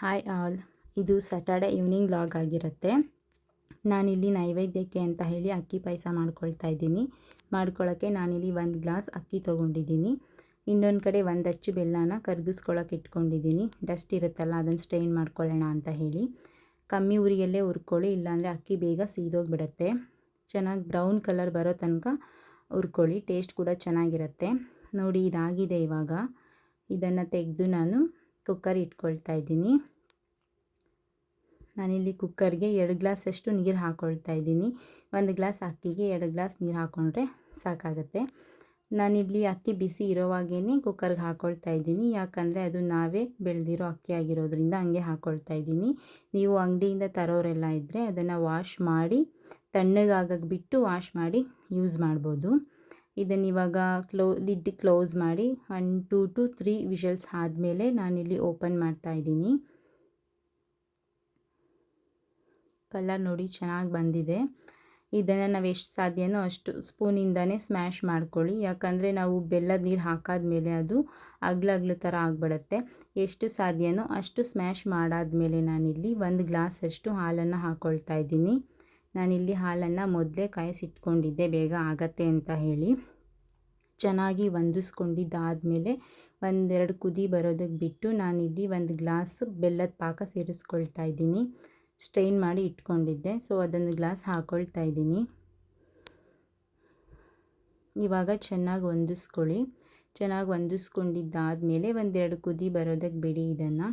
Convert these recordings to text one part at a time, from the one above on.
Hi all. ಇದು Saturday evening vlog ಆಗಿರುತ್ತೆ. ನಾನಿಲ್ಲಿ ನೈವೇದ್ಯಕ್ಕೆ ಅಂತ ಹೇಳಿ ಅಕ್ಕಿ ಪಾಯಸ ಮಾಡ್ಕೊಳ್ತಾ ಇದ್ದೀನಿ. ಮಾಡ್ಕೊಳ್ಳೋಕ್ಕೆ ನಾನಿಲ್ಲಿ 1 ಗ್ಲಾಸ್ ಅಕ್ಕಿ ತೊಗೊಂಡಿದ್ದೀನಿ. ಇನ್ನೊಂದು ಕಡೆ 1 ಅಚ್ಚು ಬೆಲ್ಲನ ಕರಗಿಸ್ಕೊಳ್ಳೋಕೆ ಇಟ್ಕೊಂಡಿದ್ದೀನಿ. ಡಸ್ಟ್ ಇರುತ್ತಲ್ಲ, ಅದನ್ನು ಸ್ಟ್ರೈನ್ ಮಾಡ್ಕೊಳ್ಳೋಣ ಅಂತ ಹೇಳಿ. ಕಮ್ಮಿ ಉರಿಯಲ್ಲೇ ಹುರ್ಕೊಳ್ಳಿ, ಇಲ್ಲಾಂದರೆ ಅಕ್ಕಿ ಬೇಗ ಸೀದೋಗಿಬಿಡುತ್ತೆ. ಚೆನ್ನಾಗಿ ಬ್ರೌನ್ ಕಲರ್ ಬರೋ ತನಕ ಹುರ್ಕೊಳ್ಳಿ, ಟೇಸ್ಟ್ ಕೂಡ ಚೆನ್ನಾಗಿರುತ್ತೆ. ನೋಡಿ, ಇದಾಗಿದೆ. ಇವಾಗ ಇದನ್ನು ತೆಗೆದು ನಾನು ಕುಕ್ಕರ್ ಇಟ್ಕೊಳ್ತಾ ಇದ್ದೀನಿ. ನಾನಿಲ್ಲಿ ಕುಕ್ಕರ್ಗೆ 2 ಗ್ಲಾಸಷ್ಟು ನೀರು ಹಾಕ್ಕೊಳ್ತಾ ಇದ್ದೀನಿ. 1 ಗ್ಲಾಸ್ ಅಕ್ಕಿಗೆ 2 ಗ್ಲಾಸ್ ನೀರು ಹಾಕ್ಕೊಂಡ್ರೆ ಸಾಕಾಗುತ್ತೆ. ನಾನಿಲ್ಲಿ ಅಕ್ಕಿ ಬಿಸಿ ಇರೋವಾಗೇ ಕುಕ್ಕರ್ಗೆ ಹಾಕ್ಕೊಳ್ತಾ ಇದ್ದೀನಿ, ಯಾಕಂದರೆ ಅದು ನಾವೇ ಬೆಳೆದಿರೋ ಅಕ್ಕಿ ಆಗಿರೋದ್ರಿಂದ ಹಂಗೆ ಹಾಕ್ಕೊಳ್ತಾ ಇದ್ದೀನಿ. ನೀವು ಅಂಗಡಿಯಿಂದ ತರೋರೆಲ್ಲ ಇದ್ದರೆ ಅದನ್ನು ವಾಶ್ ಮಾಡಿ ತಣ್ಣಗಾಗಕ್ಕೆ ಬಿಟ್ಟು ವಾಶ್ ಮಾಡಿ ಯೂಸ್ ಮಾಡ್ಬೋದು. ಇದನ್ನು ಇವಾಗ ಲಿಡ್ ಕ್ಲೋಸ್ ಮಾಡಿ 1 2 to 3 ವಿಷಲ್ಸ್ ಆದಮೇಲೆ ನಾನಿಲ್ಲಿ ಓಪನ್ ಮಾಡ್ತಾ ಇದ್ದೀನಿ. ಕಲರ್ ನೋಡಿ ಚೆನ್ನಾಗಿ ಬಂದಿದೆ. ಇದನ್ನು ನಾವು ಎಷ್ಟು ಸಾಧ್ಯನೋ ಅಷ್ಟು ಸ್ಪೂನಿಂದನೇ ಸ್ಮ್ಯಾಶ್ ಮಾಡ್ಕೊಳ್ಳಿ, ಯಾಕಂದರೆ ನಾವು ಬೆಲ್ಲದ ನೀರು ಹಾಕಾದ್ಮೇಲೆ ಅದು ಅಗ್ಳು ಥರ ಆಗಿಬಿಡುತ್ತೆ. ಎಷ್ಟು ಸಾಧ್ಯನೋ ಅಷ್ಟು ಸ್ಮ್ಯಾಶ್ ಮಾಡಾದ್ಮೇಲೆ ನಾನಿಲ್ಲಿ 1 ಗ್ಲಾಸಷ್ಟು ಹಾಲನ್ನು ಹಾಕ್ಕೊಳ್ತಾ ಇದ್ದೀನಿ. ನಾನಿಲ್ಲಿ ಹಾಲನ್ನು ಮೊದಲೇ ಕಾಯಿಸಿಟ್ಕೊಂಡಿದ್ದೆ, ಬೇಗ ಆಗತ್ತೆ ಅಂತ ಹೇಳಿ. ಚೆನ್ನಾಗಿ ಹೊಂದಿಸ್ಕೊಂಡಿದ್ದಾದಮೇಲೆ 1-2 ಕುದಿ ಬರೋದಕ್ಕೆ ಬಿಟ್ಟು ನಾನಿಲ್ಲಿ 1 ಗ್ಲಾಸ್ ಬೆಲ್ಲದ ಪಾಕ ಸೇರಿಸ್ಕೊಳ್ತಾ ಇದ್ದೀನಿ. ಸ್ಟ್ರೈನ್ ಮಾಡಿ ಇಟ್ಕೊಂಡಿದ್ದೆ, ಸೊ ಅದೊಂದು ಗ್ಲಾಸ್ ಹಾಕ್ಕೊಳ್ತಾ ಇದ್ದೀನಿ. ಇವಾಗ ಚೆನ್ನಾಗಿ ಹೊಂದಿಸ್ಕೊಳ್ಳಿ. ಚೆನ್ನಾಗಿ ಹೊಂದಿಸ್ಕೊಂಡಿದ್ದಾದಮೇಲೆ 1-2 ಕುದಿ ಬರೋದಕ್ಕೆ ಬಿಡಿ. ಇದನ್ನು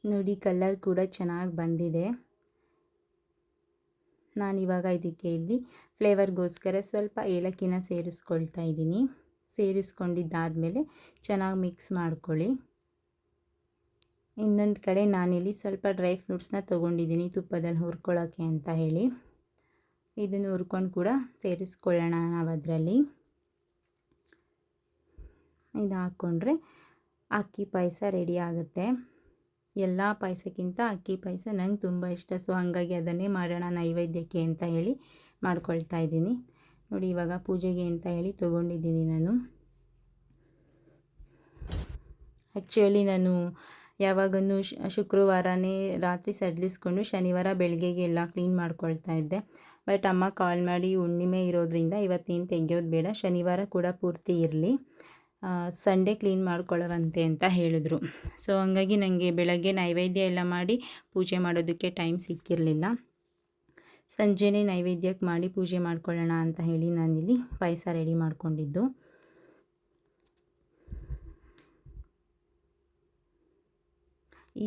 ನೋಡಿ, ಕಲರ್ ಕೂಡ ಚೆನ್ನಾಗಿ ಬಂದಿದೆ. ನಾನಿವಾಗ ಇದಕ್ಕೆ ಇಲ್ಲಿ ಫ್ಲೇವರ್ಗೋಸ್ಕರ ಸ್ವಲ್ಪ ಏಲಕ್ಕಿನ ಸೇರಿಸ್ಕೊಳ್ತಾ ಇದ್ದೀನಿ. ಸೇರಿಸ್ಕೊಂಡಿದ್ದಾದಮೇಲೆ ಚೆನ್ನಾಗಿ ಮಿಕ್ಸ್ ಮಾಡ್ಕೊಳ್ಳಿ. ಇನ್ನೊಂದು ಕಡೆ ನಾನಿಲ್ಲಿ ಸ್ವಲ್ಪ ಡ್ರೈ ಫ್ರೂಟ್ಸ್ನ ತೊಗೊಂಡಿದ್ದೀನಿ ತುಪ್ಪದಲ್ಲಿ ಹುರ್ಕೊಳ್ಳೋಕ್ಕೆ ಅಂತ ಹೇಳಿ. ಇದನ್ನು ಹುರ್ಕೊಂಡು ಕೂಡ ಸೇರಿಸ್ಕೊಳ್ಳೋಣ ನಾವು ಅದರಲ್ಲಿ. ಇದು ಹಾಕ್ಕೊಂಡ್ರೆ ಅಕ್ಕಿ ಪಾಯಸ ರೆಡಿ ಆಗುತ್ತೆ. ಎಲ್ಲ ಪಾಯಸಕ್ಕಿಂತ ಅಕ್ಕಿ ಪಾಯಸ ನಂಗೆ ತುಂಬ ಇಷ್ಟ, ಸೊ ಹಾಗಾಗಿ ಅದನ್ನೇ ಮಾಡೋಣ ನೈವೇದ್ಯಕ್ಕೆ ಅಂತ ಹೇಳಿ ಮಾಡ್ಕೊಳ್ತಾ ಇದ್ದೀನಿ. ನೋಡಿ, ಇವಾಗ ಪೂಜೆಗೆ ಅಂತ ಹೇಳಿ ತೊಗೊಂಡಿದ್ದೀನಿ ನಾನು. ಆ್ಯಕ್ಚುಲಿ ನಾನು ಯಾವಾಗಲೂ ಶುಕ್ರವಾರನೇ ರಾತ್ರಿ ಸಡಿಲಿಸ್ಕೊಂಡು ಶನಿವಾರ ಬೆಳಗ್ಗೆಗೆ ಎಲ್ಲ ಕ್ಲೀನ್ ಮಾಡ್ಕೊಳ್ತಾ ಇದ್ದೆ. ಬಟ್ ಅಮ್ಮ ಕಾಲ್ ಮಾಡಿ ಹುಣ್ಣಿಮೆ ಇರೋದ್ರಿಂದ ಇವತ್ತೇನು ತೆಗೆಯೋದು ಬೇಡ, ಶನಿವಾರ ಕೂಡ ಪೂರ್ತಿ ಇರಲಿ, ಸಂಡೇ ಕ್ಲೀನ್ ಮಾಡ್ಕೊಳ್ಳೋವಂತೆ ಅಂತ ಹೇಳಿದ್ರು. ಸೊ ಹಂಗಾಗಿ ನನಗೆ ಬೆಳಗ್ಗೆ ನೈವೇದ್ಯ ಎಲ್ಲ ಮಾಡಿ ಪೂಜೆ ಮಾಡೋದಕ್ಕೆ ಟೈಮ್ ಸಿಕ್ಕಿರಲಿಲ್ಲ. ಸಂಜೆನೇ ನೈವೇದ್ಯಕ್ಕೆ ಮಾಡಿ ಪೂಜೆ ಮಾಡ್ಕೊಳ್ಳೋಣ ಅಂತ ಹೇಳಿ ನಾನಿಲ್ಲಿ ಪಾಯಸ ರೆಡಿ ಮಾಡ್ಕೊಂಡಿದ್ದು.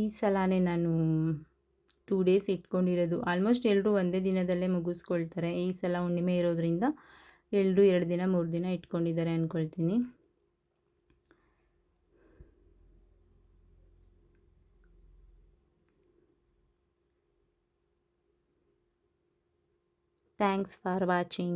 ಈ ಸಲನೇ ನಾನು 2 ಡೇಸ್ ಇಟ್ಕೊಂಡಿರೋದು. ಆಲ್ಮೋಸ್ಟ್ ಎಲ್ಲರೂ ಒಂದೇ ದಿನದಲ್ಲೇ ಮುಗಿಸ್ಕೊಳ್ತಾರೆ. ಈ ಸಲ ಹುಣ್ಣಿಮೆ ಇರೋದ್ರಿಂದ ಎಲ್ಲರೂ 2 ದಿನ 3 ದಿನ ಇಟ್ಕೊಂಡಿದ್ದಾರೆ ಅಂದ್ಕೊಳ್ತೀನಿ. Thanks for watching.